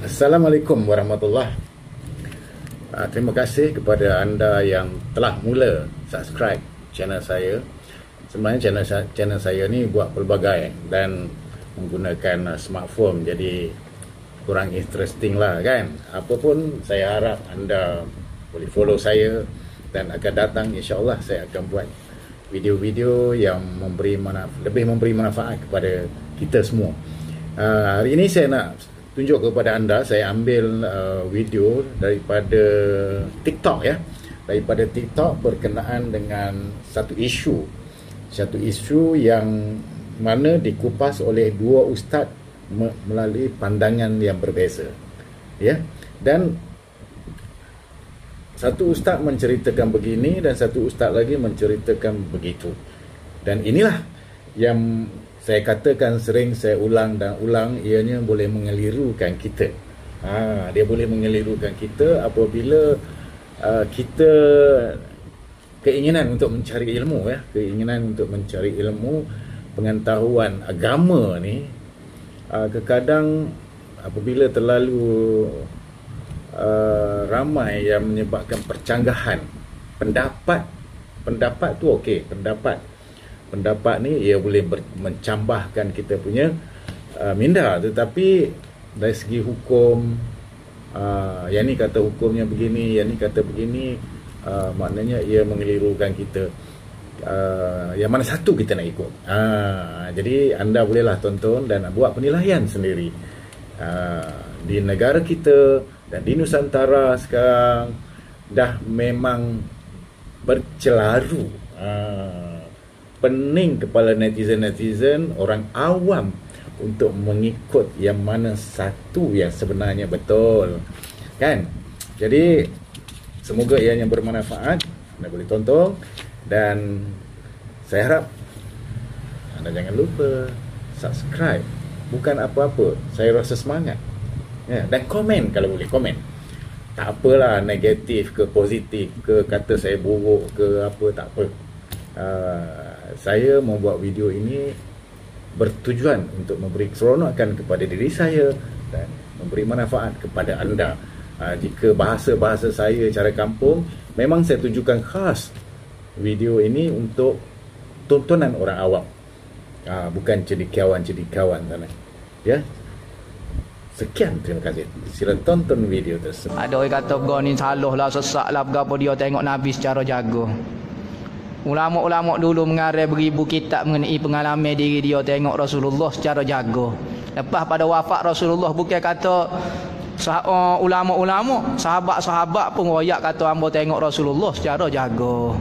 Assalamualaikum warahmatullahi. Terima kasih kepada anda yang telah mula subscribe channel saya. Sebenarnya channel saya ni buat pelbagai dan menggunakan smartphone, jadi kurang interesting lah kan. Apapun, saya harap anda boleh follow saya dan akan datang insya-Allah saya akan buat video-video yang lebih memberi manfaat kepada kita semua. Hari ini saya nak tunjuk kepada anda, saya ambil video daripada TikTok ya. Daripada TikTok berkenaan dengan satu isu yang mana dikupas oleh dua ustaz melalui pandangan yang berbeza. Ya. Dan satu ustaz menceritakan begini dan satu ustaz lagi menceritakan begitu. Dan inilah yang saya katakan sering saya ulang dan ulang, ianya boleh mengelirukan kita. Dia boleh mengelirukan kita apabila kita keinginan untuk mencari ilmu ya, keinginan untuk mencari ilmu, pengetahuan agama ni kadang apabila terlalu ramai yang menyebabkan percanggahan pendapat tu okey, pendapat ni ia boleh mencambahkan kita punya minda, tetapi dari segi hukum yang ni kata hukumnya begini, yang ni kata begini, maknanya ia mengelirukan kita. Yang mana satu kita nak ikut. Jadi anda bolehlah tonton dan buat penilaian sendiri. Di negara kita dan di Nusantara sekarang dah memang bercelaru pening kepala netizen orang awam untuk mengikut yang mana satu yang sebenarnya betul kan. Jadi semoga ianya bermanfaat, anda boleh tonton dan saya harap anda jangan lupa subscribe. Bukan apa-apa, saya rasa semangat ya, dan komen kalau boleh, komen. Tak apalah negatif ke positif ke kata saya buruk ke apa, tak apa. Saya membuat video ini bertujuan untuk memberi keseronokan kepada diri saya dan memberi manfaat kepada anda. Jika bahasa-bahasa saya cara kampung, memang saya tujukan khas video ini untuk tontonan orang awam, bukan cendekiawan ya. Sekian, terima kasih. Sila tonton video tersebut. Ada orang kata kau ni salah lah, sesak lah, berapa dia tengok Nabi secara jaga. Ulama-ulama dulu mengarang beribu kitab mengenai pengalaman diri dia tengok Rasulullah secara jaga. Lepas pada wafat Rasulullah, bukan kata ulama-ulama, sahabat-sahabat pun royak kata hamba tengok Rasulullah secara jaga.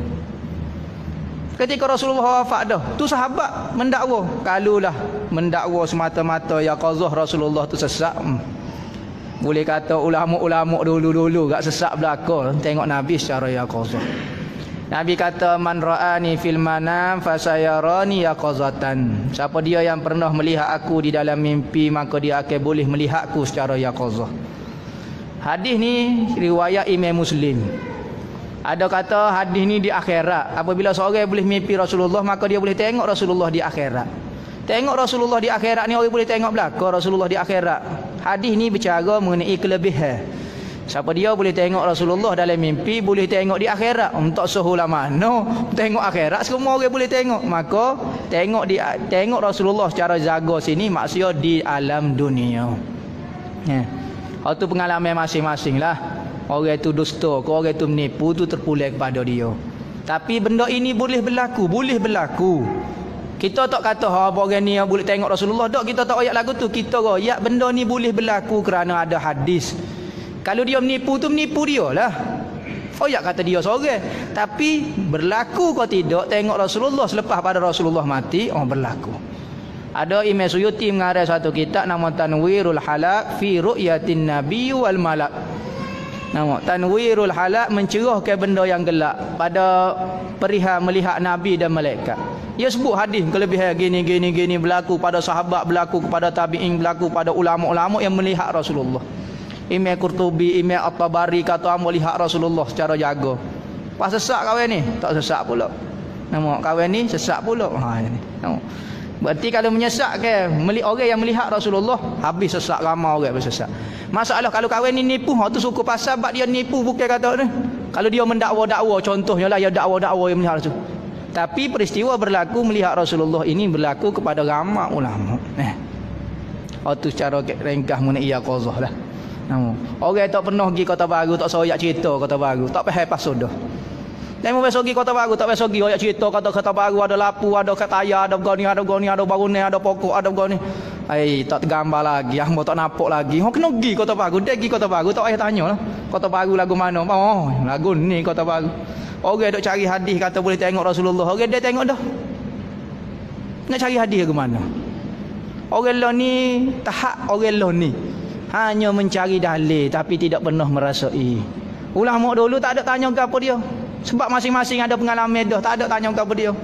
Ketika Rasulullah wafat dah, tu sahabat mendakwa. Kalulah mendakwa semata-mata ya qazah Rasulullah tu sesak. Boleh kata ulama-ulama dulu-dulu gak sesak belaka tengok Nabi secara ya qazah. Nabi kata man ra'ani fil manam fasayarani yaqazatan. Siapa dia yang pernah melihat aku di dalam mimpi, maka dia akan boleh melihatku secara yaqazah. Hadis ni riwayat Imam Muslim. Ada kata hadis ni di akhirat. Apabila seorang boleh mimpi Rasulullah, maka dia boleh tengok Rasulullah di akhirat. Tengok Rasulullah di akhirat ni, orang boleh tengok belaka Rasulullah di akhirat. Hadis ni bercara mengenai kelebihan. Siapa dia boleh tengok Rasulullah dalam mimpi, boleh tengok di akhirat. Untuk sehulah mana tengok akhirat, semua orang boleh tengok. Maka tengok Rasulullah secara jaga sini maksudnya di alam dunia. Itu pengalaman masing-masing lah. Orang itu dusta, orang itu menipu, tu terpulang kepada dia. Tapi benda ini boleh berlaku. Kita tak kata orang ni boleh tengok Rasulullah, tak, kita tak royak lagu tu. Kita royak benda ni boleh berlaku kerana ada hadis. Kalau dia menipu tu menipu dia lah. Royak kata dia seorang. Tapi berlaku kau tidak tengok Rasulullah selepas pada Rasulullah mati, berlaku. Ada Imam Suyuti mengarang satu kitab nama Tanwirul Halaq fi Ru'yatin Nabi wal Malak. Nama Tanwirul Halaq, mencerahkan benda yang gelap pada perihal melihat Nabi dan malaikat. Ia sebut hadis kelebihan gini berlaku pada sahabat, berlaku kepada tabi'in, berlaku pada ulama-ulama yang melihat Rasulullah. Imam Qurtubi, Imam At-Tabari kata hamba lihat Rasulullah secara jaga. Pas sesak kawan ni, tak sesak pula. Nama kawan ni sesak pula. Ni. Berarti kalau menyesatkan orang yang melihat Rasulullah, habis sesat, ramai orang bersesat. Masalah kalau kawan ni nipu, tu suku pasal sebab dia nipu bukan kata ni. Kalau dia mendakwa-dakwa, contohnya lah, dia dakwa-dakwa yang melihat Rasul. Tapi peristiwa berlaku melihat Rasulullah ini berlaku kepada ramai ulama. Tu secara ringkas mengenai yaqazah lah. Orang tak pernah pergi Kota Baru, tak soyak cerita Kota Baru, tak faham pasal dah. Dan mau pergi Kota Baru, tak payah pergi ayat cerita kata Kota Baru ada lapu, ada kataya, ada goni, ada bangunan, ada pokok, ada goni. Tak tergambar lagi, hamba tak nampak lagi. Kena pergi Kota Baru, dia pergi Kota Baru, tak payah tanya lah. Kota Baru lagu mana? Lagu ni Kota Baru. Orang duk cari hadis kata boleh tengok Rasulullah. Orang dia tengok dah. Nak cari hadis ke mana? Orang lah ni tahap orang lah ni hanya mencari dalil tapi tidak pernah merasai. Ulama dulu tak ada tanya ke apa dia. Sebab masing-masing ada pengalaman dah, tak ada tanya kepada dia.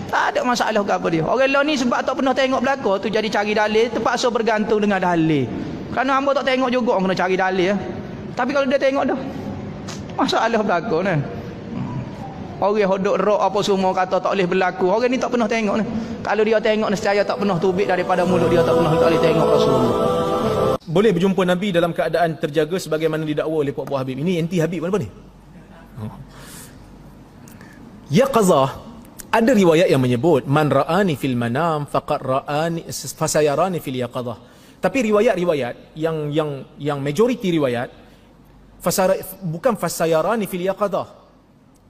Tak ada masalah kepada dia. Orang lain ni sebab tak pernah tengok belaka tu jadi cari dalil, terpaksa bergantung dengan dalil. Kerana hamba tak tengok juga kena cari dalil. Tapi kalau dia tengok dah, masalah belaka ni. Orang hodok rok apa semua kata tak boleh berlaku. Orang ni tak pernah tengok ni. Kalau dia tengok nescaya tak pernah tubik daripada mulut dia, tak boleh tengok Rasulullah. Boleh berjumpa Nabi dalam keadaan terjaga sebagaimana didakwa oleh Puak Buah Habib. Ini anti Habib mana ni? Yaqazah, ada riwayat yang menyebut man ra'ani fil manam faqad ra'ani fasayarani fil yaqazah. Tapi riwayat-riwayat yang majoriti riwayat bukan fasayarani fil yaqazah.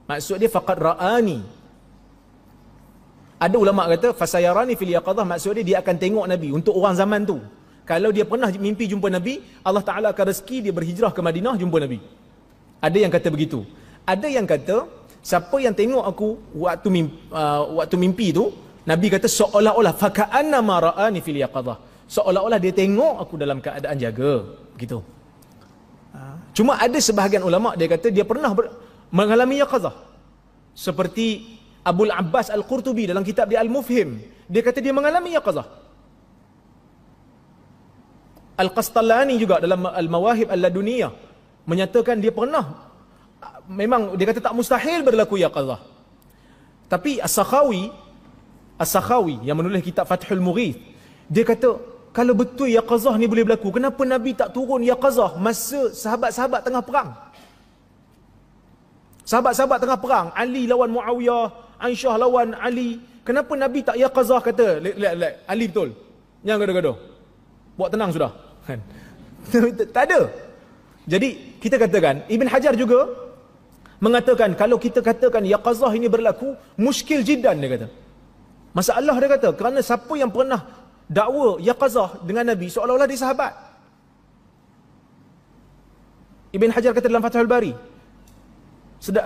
Maksud dia faqad ra'ani. Ada ulama kata fasayarani fil yaqazah, maksud dia akan tengok Nabi untuk orang zaman tu. Kalau dia pernah mimpi jumpa Nabi, Allah Taala akan rezeki dia berhijrah ke Madinah jumpa Nabi. Ada yang kata begitu. Ada yang kata siapa yang tengok aku waktu mimpi tu, Nabi kata seolah-olah faka'anna ma ra'ani fil yaqazah. Seolah-olah dia tengok aku dalam keadaan jaga, begitu. Cuma ada sebahagian ulama dia kata dia pernah mengalami yaqazah. Seperti Abul Abbas Al-Qurtubi dalam kitab dia Al-Mufhim, dia kata dia mengalami yaqazah. Al-Qastallani juga dalam Al-Mawahib Al-Laduniyah menyatakan dia pernah, memang dia kata tak mustahil berlaku yaqazah. Tapi As-Sakhawi yang menulis kitab Fathul Mughith, dia kata kalau betul yaqazah ni boleh berlaku, kenapa Nabi tak turun yaqazah masa sahabat-sahabat tengah perang? Sahabat-sahabat tengah perang, Ali lawan Muawiyah, Aisyah lawan Ali. Kenapa Nabi tak yaqazah kata, Ali betul, jangan gaduh-gaduh, buat tenang sudah. Tak ada. Jadi kita katakan, Ibn Hajar juga mengatakan kalau kita katakan yaqazah ini berlaku, muskil jiddan, dia kata. Masalah dia kata, kerana siapa yang pernah dakwa yaqazah dengan Nabi seolah-olah dia sahabat. Ibn Hajar kata dalam Fathul Bari,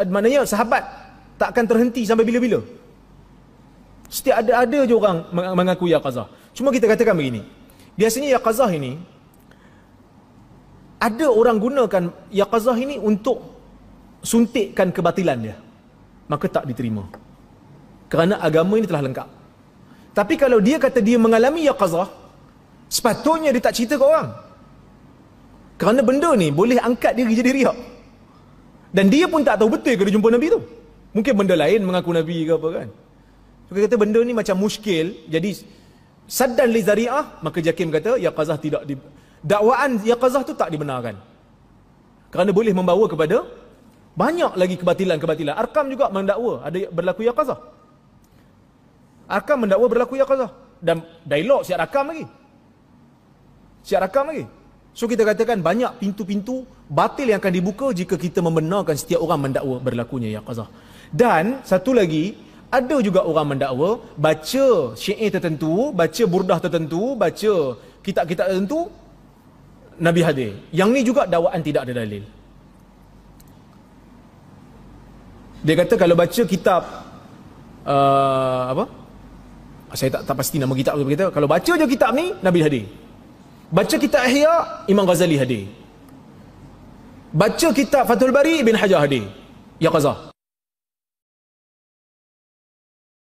maknanya sahabat tak akan terhenti sampai bila-bila. Setiap ada je orang mengaku yaqazah. Cuma kita katakan begini, biasanya yaqazah ini ada orang gunakan yaqazah ini untuk suntikkan kebatilan dia, maka tak diterima. Kerana agama ini telah lengkap. Tapi kalau dia kata dia mengalami yaqazah, sepatutnya dia tak cerita ke orang. Kerana benda ni boleh angkat diri jadi riak. Dan dia pun tak tahu betul ke dia jumpa Nabi tu. Mungkin benda lain mengaku Nabi ke apa kan. So, dia kata benda ni macam muskil. Jadi saddan li zari'ah, maka Jakim kata yaqazah tidak dakwaan yaqazah tu tak dibenarkan. Kerana boleh membawa kepada banyak lagi kebatilan-kebatilan. Arkam juga mendakwa ada berlaku yaqazah. Arkam mendakwa berlaku yaqazah. Dan dialog siap rakam lagi. So kita katakan banyak pintu-pintu batil yang akan dibuka jika kita membenarkan setiap orang mendakwa berlakunya yaqazah. Dan satu lagi, ada juga orang mendakwa baca syair tertentu, baca burdah tertentu, baca kitab-kitab tertentu, Nabi hadir. Yang ni juga dakwaan tidak ada dalil. Dia kata kalau baca kitab apa? Saya tak pasti nama kitab tu, berkata kalau baca je kitab ni Nabi hadir. Baca kitab Ihya, Imam Ghazali hadir. Baca kitab Fathul Bari, Ibn Hajar hadir. Yaqazah.